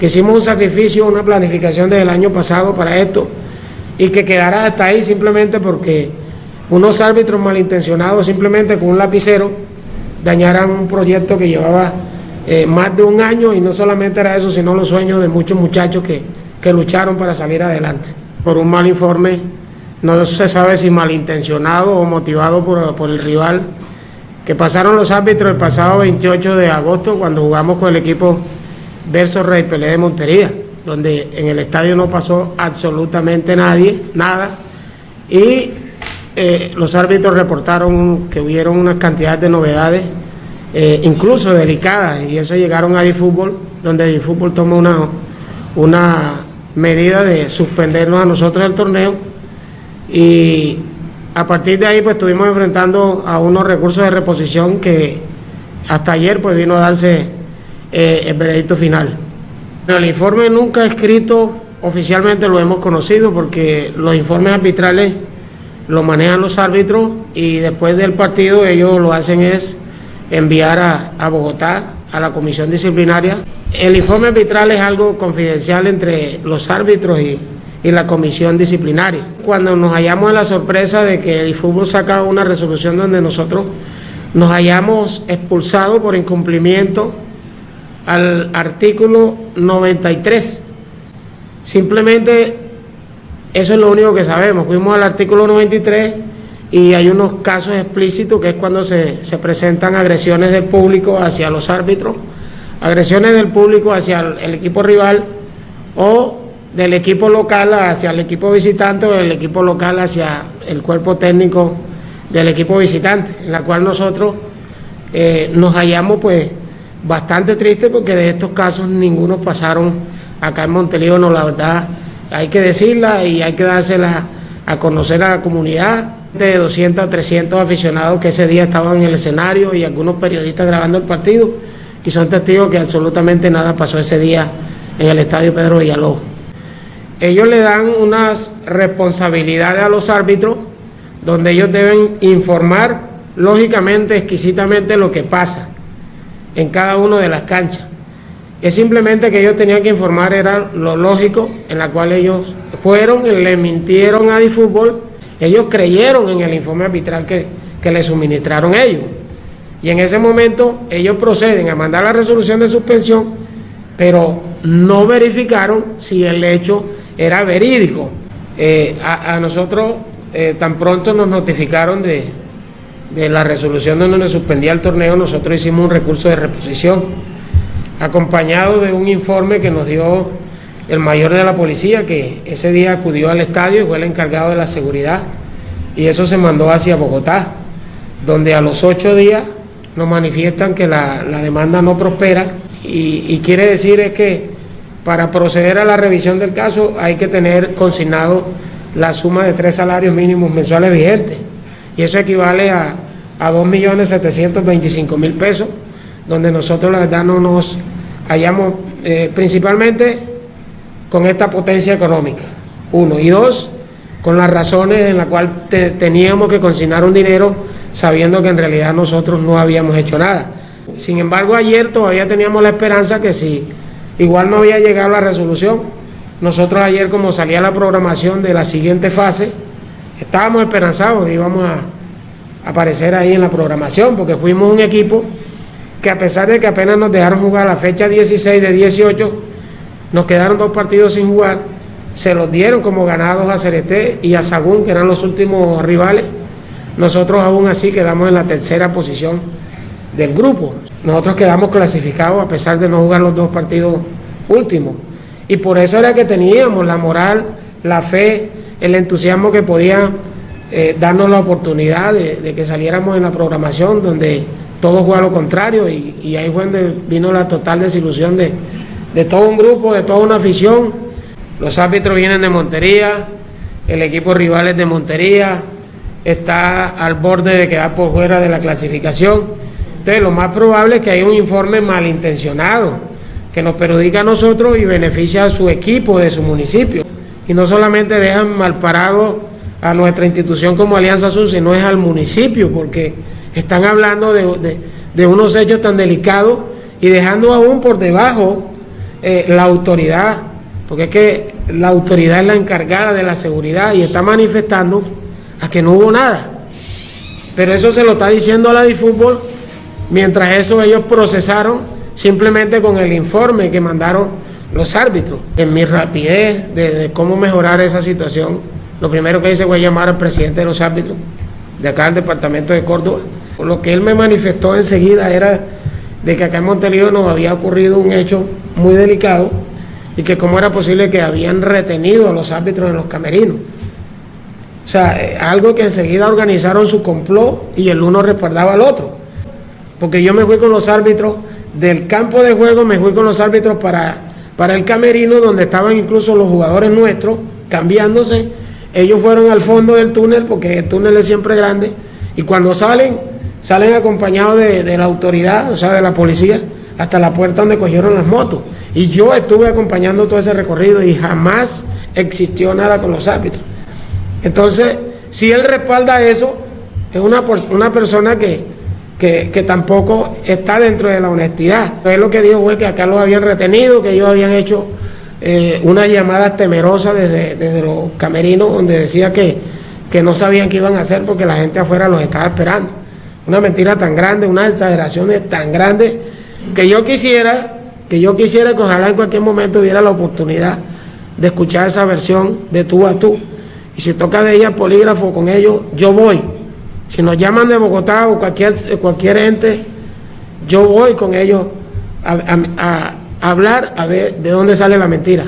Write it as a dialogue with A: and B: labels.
A: que hicimos un sacrificio, una planificación desde el año pasado para esto y que quedara hasta ahí simplemente porque unos árbitros malintencionados simplemente con un lapicero dañaran un proyecto que llevaba más de un año, y no solamente era eso, sino los sueños de muchos muchachos que lucharon para salir adelante. Por un mal informe, no se sabe si malintencionado o motivado por el rival, que pasaron los árbitros el pasado 28 de agosto cuando jugamos con el equipo Versus Rey Pelé de Montería, donde en el estadio no pasó absolutamente nada, y los árbitros reportaron que hubieron una cantidad de novedades, incluso delicadas, y eso llegaron a DiFútbol, donde DiFútbol tomó una medida de suspendernos a nosotros del torneo, y a partir de ahí pues estuvimos enfrentando a unos recursos de reposición que hasta ayer pues vino a darse el veredicto final. El informe nunca escrito oficialmente lo hemos conocido porque los informes arbitrales lo manejan los árbitros y después del partido ellos lo hacen es enviar a Bogotá a la comisión disciplinaria. El informe arbitral es algo confidencial entre los árbitros y la comisión disciplinaria. Cuando nos hallamos en la sorpresa de que DiFútbol saca una resolución donde nosotros nos hayamos expulsado por incumplimiento al artículo 93. Simplemente eso es lo único que sabemos. Fuimos al artículo 93 y hay unos casos explícitos que es cuando se presentan agresiones del público hacia los árbitros, agresiones del público hacia el equipo rival o del equipo local hacia el equipo visitante o del equipo local hacia el cuerpo técnico del equipo visitante, en la cual nosotros nos hallamos pues bastante tristes porque de estos casos ninguno pasaron acá en Montelíbano. La verdad hay que decirla y hay que dársela a conocer a la comunidad, de 200 a 300 aficionados que ese día estaban en el escenario y algunos periodistas grabando el partido, y son testigos que absolutamente nada pasó ese día en el estadio Pedro Villalobos. Ellos le dan unas responsabilidades a los árbitros donde ellos deben informar lógicamente, exquisitamente lo que pasa en cada una de las canchas. Es simplemente que ellos tenían que informar, era lo lógico, en la cual ellos fueron, le mintieron a DiFútbol, ellos creyeron en el informe arbitral que le suministraron ellos, y en ese momento ellos proceden a mandar la resolución de suspensión, pero no verificaron si el hecho era verídico. A nosotros tan pronto nos notificaron de la resolución donde nos suspendía el torneo, nosotros hicimos un recurso de reposición, acompañado de un informe que nos dio el mayor de la policía, que ese día acudió al estadio y fue el encargado de la seguridad, y eso se mandó hacia Bogotá, donde a los 8 días nos manifiestan que la demanda no prospera, y quiere decir es que para proceder a la revisión del caso hay que tener consignado la suma de 3 salarios mínimos mensuales vigentes, y eso equivale a 2.725.000 pesos, donde nosotros la verdad no nos hallamos principalmente con esta potencia económica, 1, y 2, con las razones en las cuales teníamos que consignar un dinero sabiendo que en realidad nosotros no habíamos hecho nada. Sin embargo, ayer todavía teníamos la esperanza que si igual no había llegado la resolución, nosotros ayer, como salía la programación de la siguiente fase, estábamos esperanzados que íbamos a aparecer ahí en la programación, porque fuimos un equipo que, a pesar de que apenas nos dejaron jugar la fecha 16 de 18, nos quedaron 2 partidos sin jugar, se los dieron como ganados a Cereté y a Sagún, que eran los últimos rivales. Nosotros aún así quedamos en la tercera posición del grupo. Nosotros quedamos clasificados a pesar de no jugar los 2 partidos últimos, y por eso era que teníamos la moral, la fe, el entusiasmo que podía darnos la oportunidad de que saliéramos en la programación, donde todo fue a lo contrario, y ahí fue donde vino la total desilusión de todo un grupo, de toda una afición. Los árbitros vienen de Montería, el equipo rival es de Montería, está al borde de quedar por fuera de la clasificación. Entonces lo más probable es que haya un informe malintencionado que nos perjudica a nosotros y beneficia a su equipo de su municipio, y no solamente dejan mal parado a nuestra institución como Alianza Azul, sino es al municipio, porque están hablando de unos hechos tan delicados y dejando aún por debajo la autoridad, porque es que la autoridad es la encargada de la seguridad y está manifestando a que no hubo nada. Pero eso se lo está diciendo a la DIFútbol, mientras eso ellos procesaron simplemente con el informe que mandaron los árbitros. En mi rapidez de cómo mejorar esa situación, lo primero que hice fue llamar al presidente de los árbitros de acá del departamento de Córdoba. Lo que él me manifestó enseguida era de que acá en Monterío nos había ocurrido un hecho muy delicado y que cómo era posible que habían retenido a los árbitros en los camerinos. O sea, algo que enseguida organizaron su complot y el uno respaldaba al otro. Porque yo me fui con los árbitros del campo de juego, me fui con los árbitros para el camerino donde estaban incluso los jugadores nuestros cambiándose. Ellos fueron al fondo del túnel porque el túnel es siempre grande y cuando salen acompañados de la autoridad, o sea, de la policía, hasta la puerta donde cogieron las motos. Y yo estuve acompañando todo ese recorrido y jamás existió nada con los árbitros. Entonces, si él respalda eso, es una persona que tampoco está dentro de la honestidad. Él lo que dijo fue que acá los habían retenido, que ellos habían hecho unas llamadas temerosas desde los camerinos donde decía que no sabían qué iban a hacer porque la gente afuera los estaba esperando. Una mentira tan grande, unas exageraciones tan grandes que yo quisiera que ojalá en cualquier momento hubiera la oportunidad de escuchar esa versión de tú a tú. Y si toca de ella polígrafo con ellos, yo voy. Si nos llaman de Bogotá o cualquier ente, yo voy con ellos a hablar a ver de dónde sale la mentira.